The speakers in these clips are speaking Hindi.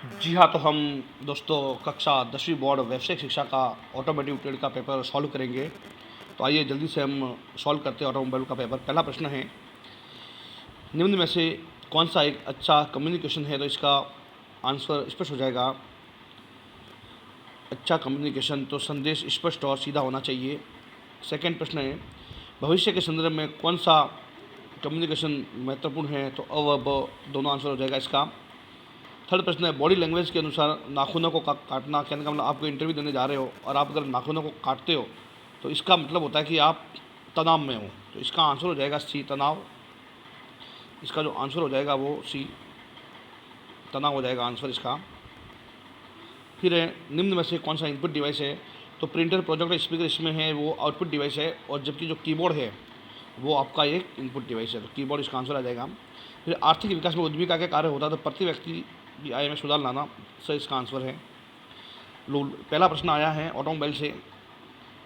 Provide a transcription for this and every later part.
जी हाँ, तो हम दोस्तों कक्षा 10वीं बोर्ड व्यावसायिक शिक्षा का ऑटोमोटिव ट्रेड का पेपर सॉल्व करेंगे। तो आइए जल्दी से हम सॉल्व करते हैं ऑटोमोबाइल का पेपर। पहला प्रश्न है, निम्न में से कौन सा एक अच्छा कम्युनिकेशन है? तो इसका आंसर स्पष्ट हो जाएगा। अच्छा कम्युनिकेशन तो संदेश स्पष्ट और सीधा होना चाहिए। सेकंड प्रश्न है, भविष्य के संदर्भ में कौन सा कम्युनिकेशन महत्वपूर्ण है? तो अ व ब दोनों आंसर हो जाएगा इसका। थर्ड प्रश्न है, बॉडी लैंग्वेज के अनुसार नाखूनों को काटना। कहने का मतलब आप कोई इंटरव्यू देने जा रहे हो और आप अगर नाखूनों को काटते हो तो इसका मतलब होता है कि आप तनाव में हो। तो इसका आंसर हो जाएगा सी, तनाव। इसका जो आंसर हो जाएगा वो सी, तनाव हो जाएगा आंसर इसका। फिर है, निम्न में से कौन सा इनपुट डिवाइस है? तो प्रिंटर, प्रोजेक्टर, स्पीकर इसमें है वो आउटपुट डिवाइस है, और जबकि जो कीबोर्ड है वो आपका एक इनपुट डिवाइस है। तो कीबोर्ड इसका आंसर आ जाएगा। फिर आर्थिक विकास में उद्यमी का क्या कार्य होता है? तो प्रति व्यक्ति की आय में सुधार लाना, सर इसका आंसर है। पहला प्रश्न आया है ऑटोमोबाइल से,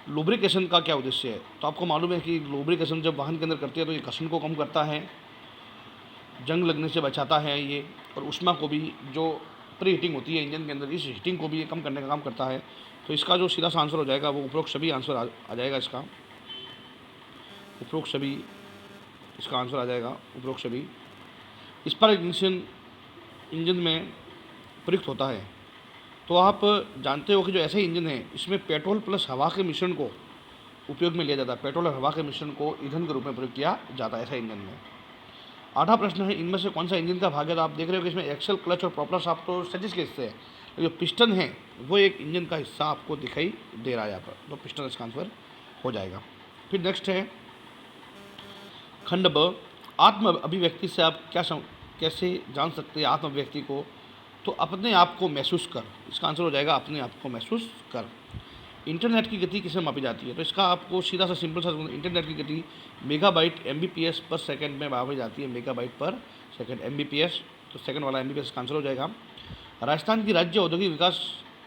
लुब्रिकेशन का क्या उद्देश्य है? तो आपको मालूम है कि लुब्रिकेशन जब वाहन के अंदर करते हैं तो ये घर्षण को कम करता है, जंग लगने से बचाता है ये, और ऊष्मा को भी, जो प्री हीटिंग होती है इंजन के अंदर, इस हीटिंग को भी ये कम करने का काम करता है। तो इसका जो सीधा सा आंसर हो जाएगा वो उपरोक्त सभी आंसर आ जाएगा इसका। उपरोक्त सभी इसका आंसर आ जाएगा, उपरोक्त सभी। स्पार्क इग्निशन इंजन में प्रयुक्त होता है। तो आप जानते हो कि जो ऐसे इंजन है इसमें पेट्रोल प्लस हवा के मिश्रण को उपयोग में लिया जाता है। पेट्रोल और हवा के मिश्रण को ईंधन के रूप में प्रयोग किया जाता है ऐसे इंजन में। आठवां प्रश्न है, इनमें से कौन सा इंजन का भाग है? तो आप देख रहे हो कि इसमें एक्सल, क्लच और प्रॉपलर शाफ्ट तो सचिस के हिस्से है। जो पिस्टन है वो एक इंजन का हिस्सा आपको दिखाई दे रहा है यहाँ पर, तो पिस्टन इसका आंसर हो जाएगा। फिर नेक्स्ट है खंड ब, आत्म अभिव्यक्ति से आप कैसे जान सकते हैं आत्म अभिव्यक्ति को? तो अपने आप को महसूस कर, इसका आंसर हो जाएगा अपने आप को महसूस कर। इंटरनेट की गति किसे मापी जाती है? तो इसका आपको सीधा सा सिंपल सा, इंटरनेट की गति मेगाबाइट एमबीपीएस पर सेकंड में मापी जाती है, मेगाबाइट पर सेकंड, एमबीपीएस। तो सेकंड वाला एमबीपीएस का आंसर हो जाएगा। राजस्थान की राज्य औद्योगिक विकास,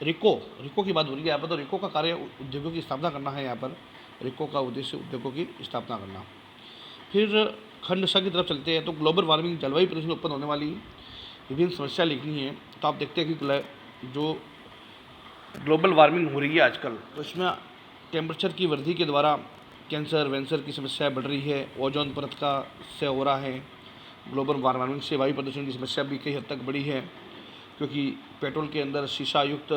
रिको, रिको की बात हो रही है यहाँ पर। तो रिको का कार्य उद्योगों की स्थापना करना है यहाँ पर। रिको का उद्देश्य उद्योगों की स्थापना करना। फिर खंड स की तरफ चलते हैं। तो ग्लोबल वार्मिंग, जलवायु प्रदूषण उत्पन्न होने वाली विभिन्न समस्या लिखनी है। तो आप देखते हैं कि जो ग्लोबल वार्मिंग हो रही है आजकल, तो इसमें टेम्परेचर की वृद्धि के द्वारा कैंसर वैंसर की समस्या बढ़ रही है, ओजोन परत का से हो रहा है। ग्लोबल वार्मिंग से वायु प्रदूषण की समस्या भी कई हद तक बढ़ी है, क्योंकि पेट्रोल के अंदर शीशा युक्त,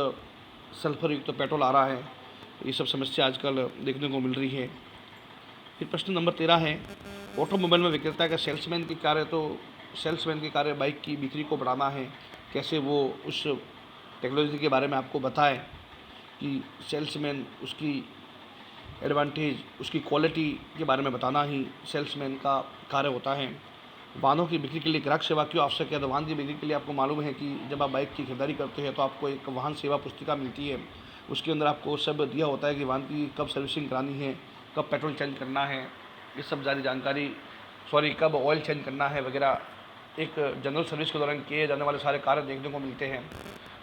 सल्फर युक्त पेट्रोल आ रहा है। तो ये सब समस्या आजकल देखने को मिल रही है। फिर प्रश्न नंबर 13 है, ऑटोमोबाइल में विक्रेता का सेल्समैन की कार्य। तो सेल्समैन की कार्य बाइक की बिक्री को बढ़ाना है, कैसे वो उस टेक्नोलॉजी के बारे में आपको बताए कि सेल्समैन उसकी एडवांटेज, उसकी क्वालिटी के बारे में बताना ही सेल्समैन का कार्य होता है। वाहनों की बिक्री के लिए ग्राहक सेवा क्यों आवश्यक है? तो वाहन की बिक्री के लिए आपको मालूम है कि जब आप बाइक की खरीदारी करते हैं तो आपको एक वाहन सेवा पुस्तिका मिलती है। उसके अंदर आपको सब दिया होता है कि वाहन की कब सर्विसिंग करानी है, कब पेट्रोल चेंज करना है, ये सब सारी जानकारी, कब ऑयल चेंज करना है वगैरह, एक जनरल सर्विस के दौरान किए जाने वाले सारे कार्य देखने को मिलते हैं।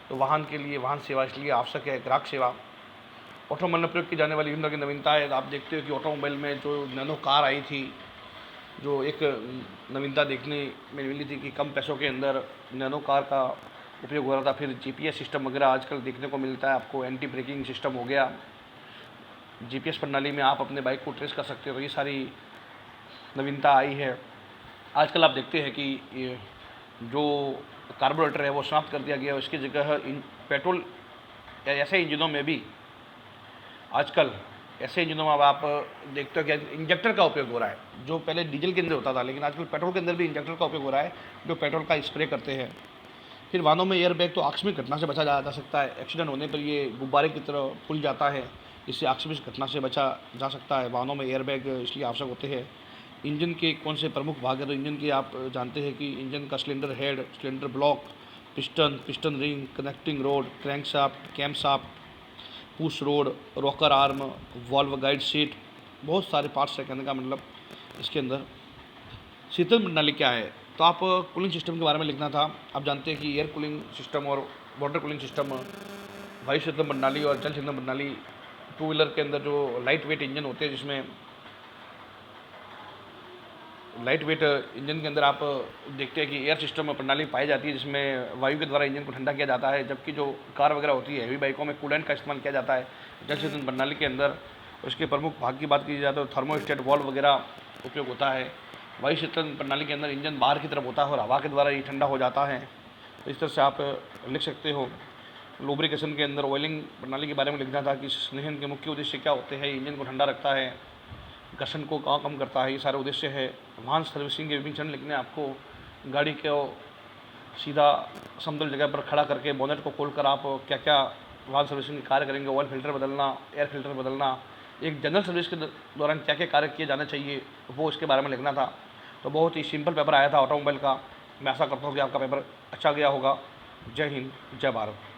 तो वाहन के लिए वाहन सेवा इसलिए आवश्यक है, ग्राहक सेवा। ऑटोमोबाइल में प्रयोग की जाने वाली विभिन्न की नवीनताएं। आप देखते हो कि ऑटोमोबाइल में जो नैनो कार आई थी, जो एक नवीनता देखने में मिली थी कि कम पैसों के अंदर नैनो कार का उपयोग हो रहा था। फिर जीपीएस सिस्टम वगैरह आजकल देखने को मिलता है आपको, एंटी ब्रेकिंग सिस्टम हो गया, जीपीएस प्रणाली में आप अपने बाइक को ट्रेस कर सकते हो। तो ये सारी नवीनता आई है। आजकल आप देखते हैं कि ये जो कार्बोरेटर है वो समाप्त कर दिया गया, उसकी जगह पेट्रोल या ऐसे इंजनों में भी आजकल, ऐसे इंजनों में अब आप देखते हो कि इंजेक्टर का उपयोग हो रहा है। जो पहले डीजल के अंदर होता था, लेकिन आजकल पेट्रोल के अंदर भी इंजेक्टर का उपयोग हो रहा है, जो पेट्रोल का स्प्रे करते हैं। फिर वाहनों में एयर बैग, तो आकस्मिक घटना से बचा जा सकता है। एक्सीडेंट होने पर ये गुब्बारे की तरह फूल जाता है, इससे आकस्मिक घटना से बचा जा सकता है। वाहनों में एयर बैग इसलिए आवश्यक होते हैं। इंजन के कौन से प्रमुख भाग हैं? तो इंजन के आप जानते हैं कि इंजन का cylinder head, cylinder block, piston, piston ring, connecting road, crankshaft, camshaft, push road, rocker arm, valve guide seat, बहुत सारे पार्ट्स है कहने का मतलब इसके अंदर। शीतल प्रणाली क्या है? तो आप कूलिंग सिस्टम के बारे में लिखना था। आप जानते हैं कि एयर कूलिंग सिस्टम और वाटर कूलिंग सिस्टम, वायु शीतल प्रणाली और जल शीतल प्रणाली, टू व्हीलर के अंदर जो लाइट वेट इंजन होते हैं जिसमें लाइट वेट इंजन के अंदर आप देखते हैं कि एयर सिस्टम प्रणाली पाई जाती है, जिसमें वायु के द्वारा इंजन को ठंडा किया जाता है, जबकि जो कार वगैरह होती है, हैवी बाइकों में कूलेंट का इस्तेमाल किया जाता है जल शीतलन प्रणाली के अंदर। उसके प्रमुख भाग की बात की जाए तो थर्मोस्टेट वाल्व वगैरह उपयोग होता है। वायु शीतलन प्रणाली के अंदर इंजन बाहर की तरफ होता है और हवा के द्वारा ये ठंडा हो जाता है। तो इस तरह से आप लिख सकते हो। लुब्रिकेशन के अंदर ऑयलिंग प्रणाली के बारे में लिखना था कि स्नेहन के मुख्य उद्देश्य क्या होते हैं, इंजन को ठंडा रखता है, घर्षण को कम करता है, ये सारे उद्देश्य है। वाहन सर्विसिंग के विभिन्न चरण लिखने आपको गाड़ी को सीधा समतल जगह पर खड़ा करके बोनेट को खोलकर आप क्या क्या वाहन सर्विसिंग के कार्य करेंगे, ऑयल फिल्टर बदलना, एयर फिल्टर बदलना, एक जनरल सर्विस के दौरान क्या क्या कार्य किए जाने चाहिए, वो इसके बारे में लिखना था। तो बहुत ही सिंपल पेपर आया था ऑटोमोबाइल का। मैं आशा करता हूँ कि आपका पेपर अच्छा गया होगा। जय हिंद, जय भारत।